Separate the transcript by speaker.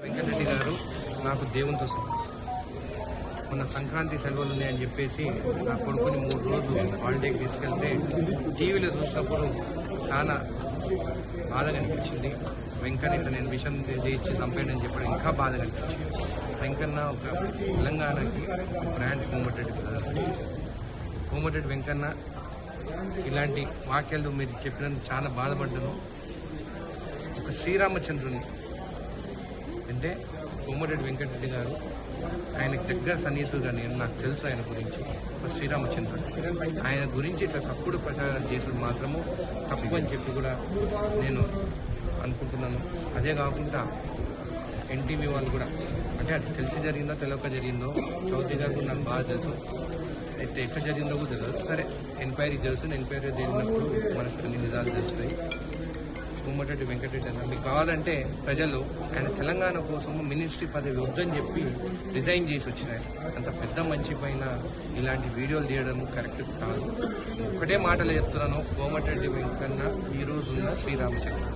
Speaker 1: వెంకటరెడ్డి గారు నాకు దేవునితో సమానం. మొన్న సంక్రాంతి సెలవులు ఉన్నాయని చెప్పేసి నా కొడుకుని 3 రోజులు హాలిడేకి తీసుకెళ్తే టీవీలో చూసినప్పుడు చాలా బాధగా అనిపించింది. వెంకన్న నేను విషయం ఇచ్చి చంపానని చెప్పడం ఇంకా బాధగా అనిపించింది. వెంకన్న ఒక తెలంగాణకి బ్రాండ్ కోమటిరెడ్డి బ్రదర్స్. కోమటిరెడ్డి వెంకన్న ఇలాంటి వాక్యాలు మీరు చెప్పినందుకు చాలా బాధపడ్డాను. ఒక శ్రీరామచంద్రుని అంటే కోమటిరెడ్డి వెంకటరెడ్డి గారు ఆయనకు దగ్గర సన్నిహితుడుగా నాకు తెలుసు. ఆయన గురించి ఒక శ్రీరామచంద్రుడు, ఆయన గురించి ఇట్లా తప్పుడు ప్రచారం చేసుడు మాత్రము తప్పు అని చెప్పి కూడా నేను అనుకుంటున్నాను. అదే కాకుండా ఎన్టీవీ వాళ్ళు కూడా అంటే అది తెలిసి జరిగిందో తెలియక జరిగిందో చౌదరి గారు కూడా నాకు బాగా తెలుసు. అయితే ఎట్లా జరిగిందో కూడా తెలియదు. సరే, ఎంక్వైరీ జరుగుతుంది. ఎంక్వైరీ జరిగినప్పుడు మనకు కొన్ని నిజాలు తెలుస్తాయి. కోమటిరెడ్డి వెంకటరెడ్డి అన్న మీకు కావాలంటే ప్రజలు ఆయన తెలంగాణ కోసం మినిస్ట్రీ పదవి వద్దని చెప్పి రిజైన్ చేసి వచ్చినాయి. అంత పెద్ద మంచి పైన ఇలాంటి వీడియోలు తీయడం కరెక్ట్ కాదు. ఒకటే మాటలు చెప్తున్నాను, కోమటిరెడ్డి వెంకన్న ఈ రోజున్న శ్రీరామచంద్ర.